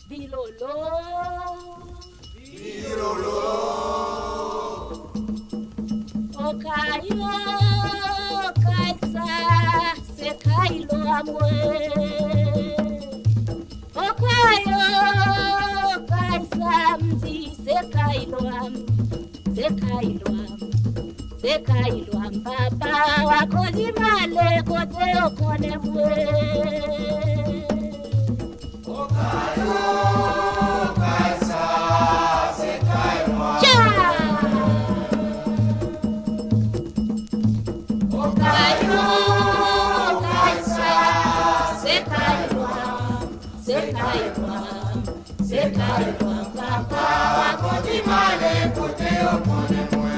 Bilolo. Bilolo. Okayo, kaisa, se kailo amwe. Okayo, kaisa, mzi, se kailo am, se kailo am. Sekailwa mpapa wako zimale kote okone mwe. Okayo, kaisa, sekailwa. Okayo, kaisa, sekailwa, sekailwa, sekailwa mpapa wako zimale kote okone mwe.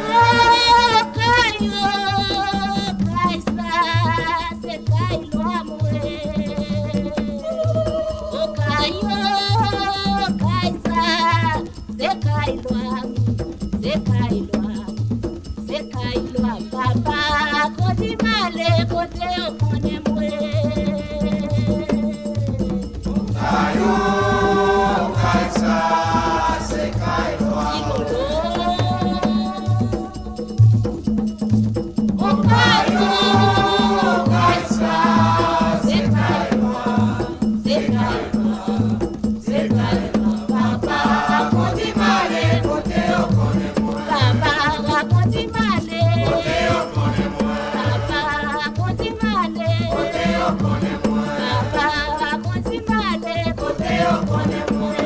Sekailwa papa koti male kote okone mwe. Okayo, kaisa, sekailwa. Okayo, kaisa, sekailwa, sekailwa, sekailwa papa koti male kote okone mwe. Papa koti male kote okone mwe. Papa koti male kote okone mwe. Papa koti male kote okone mwe.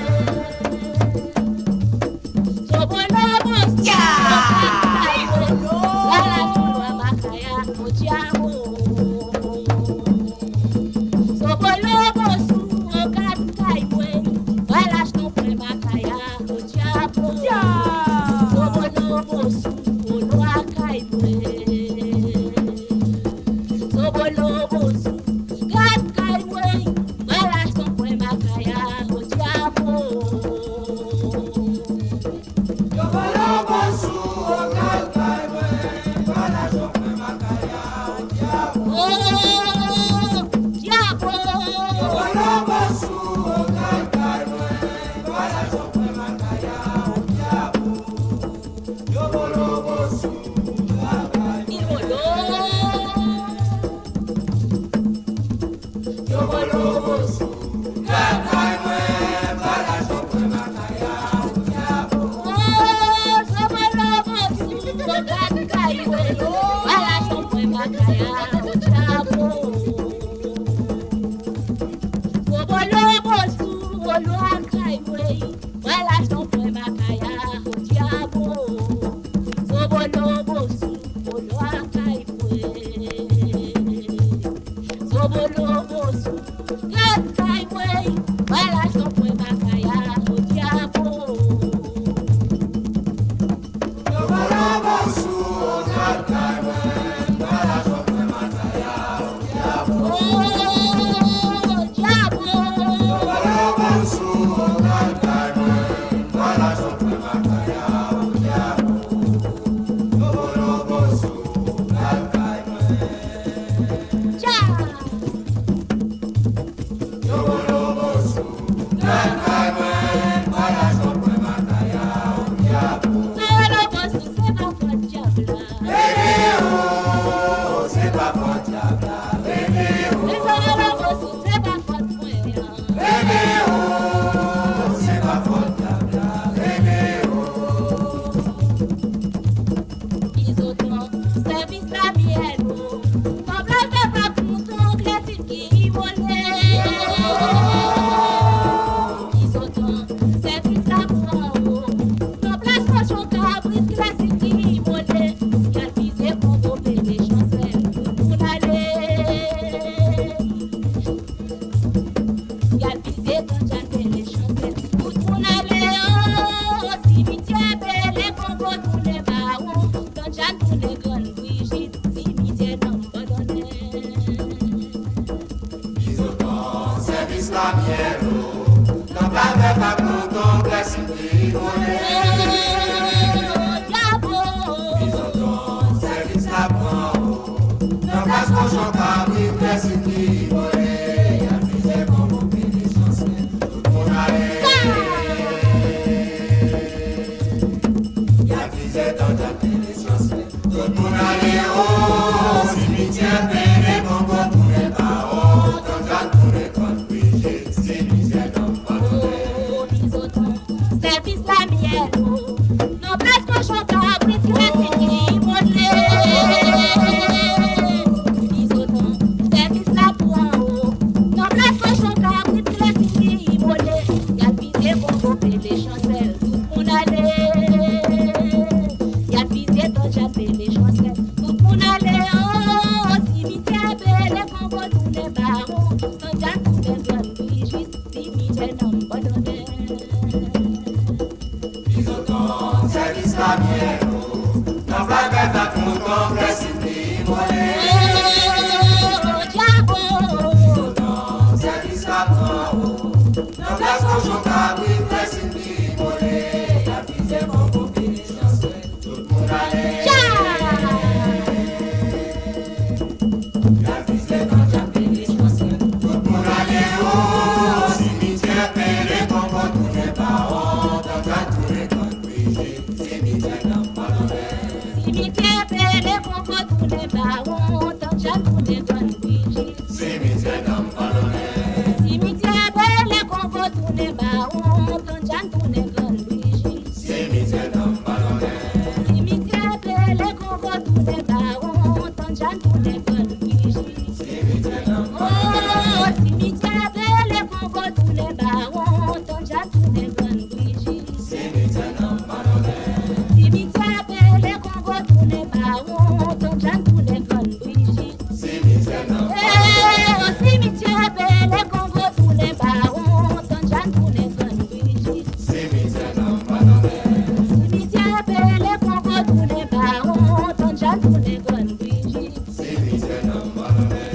Sobolo bosia. Wala tulwa makaya mojamu. Sobolo bosu okataiwe. Wala shnompe makaya mojamu. Sobolo bosu olwakaiwe. Sobolo bosu katkaiwe. Wala shnompe makaya mojamu. Yobolobosu, okakaiwe, wala shokwe makaya, diabo. Oh, diabo. Yobolobosu, okakaiwe, wala shokwe makaya, diabo. Yobolobosu, okakaiwe. Yobolobosu, okakaiwe, wala shokwe makaya, diabo. Yobolobosu, okakaiwe, wala shokwe makaya, diabo. Yobolobosu, okakaiwe, wala shokwe makaya, diabo. Yobolobosu, okakaiwe. Yobolobosu, okakaiwe, wala shokwe makaya, diabo. C'est pas faute diable, bébé oh, c'est pas faute diable, bébé oh. Service la mienne, non pas de pas pour ton blessing qui service la prend, non pas qu'on chante pas pour blessing qui volait, y'a plus de bon pour les chansons, tout le monde allait. pardonner. Bisoton, service camiero, non va perdre ton temps, précipité, mollet. Bisoton, service camiero, non va toujours pas, oui, précipité, mollet. La vie c'est mon copine, chanceux, tout le monde allait. La vie c'est quand j'appelle chanceux, tout le monde allait. Oh, cimetière, péré, comme tout n'est pas honte. Cimetière pele kongo tourne baron, tant j'en tourne dans Brigitte. Cimetière dans Palonnet. Cimetière pele kongo tourne baron, tant j'en tourne dans Brigitte. Cimetière dans Palonnet. Cimetière pele kongo tourne baron, tant j'en tourne dans Brigitte. Cimetière dans Oh, cimetière pele kongo tourne baron, tant j'en tourne dans Brigitte. Cimetière dans Palonnet. Cimetière pele kongo tourne baron, tant j'en tourne dans Brigitte. Cimetière dans Au cimetière belle Congo tous les barons, tant j'en tourne dans Brigitte. Cimetière dans Palonnet. Cimetière belle Congo tous les barons, tant j'en tourne dans Brigitte. Cimetière dans Palonnet.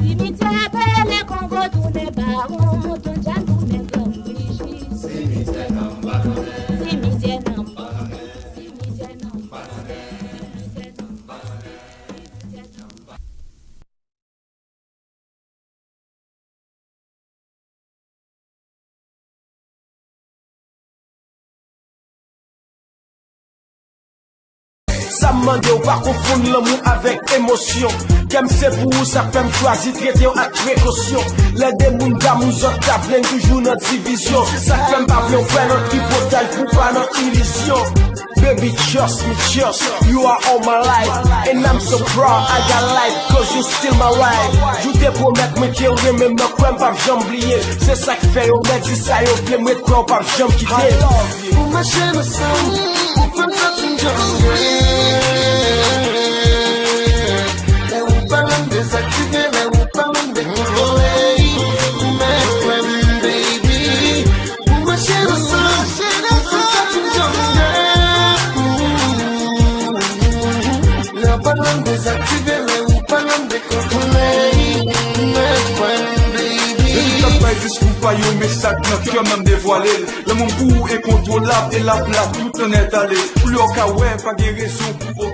Cimetière belle Congo tous les barons, tant j'en tourne dans Brigitte. Cimetière dans Palonnet. Cimetière non. Palonnet. Cimetière non. Palonnet. Cimetière non. Palonnet. Cimetière non. Ça me demande ou pas confondre l'amour avec émotion. Qu'aime c'est pour vous, ça fait me choisir, traiter avec précaution. Les démons d'amour, autres tablent toujours notre division. Ça fait me pas bien faire notre hypothèse pour pas notre illusion. Baby, trust me, trust, you are all my life. And I'm so proud, I got life, cause you still my wife. Je te promets me qu'il y même me crois pas j'oublier. C'est ça qui fait, on m'a dit ça, et on fait me croire pas j'aime quitter. Pour ma chaîne ensemble, pour faire ça tu me donnes. Les ou parlent désactiver, les ou parlent décontrôler. Mais friend baby, pour ma chaîne ensemble, pour faire ça tu me donnes. Les parlent désactiver, les ou parlent décontrôler. Mais friend baby. Discours pas un message dans cœur même dévoilé. Le monde pour est contrôlable et la place tout en est allé. Plus au cas où pas de raison pour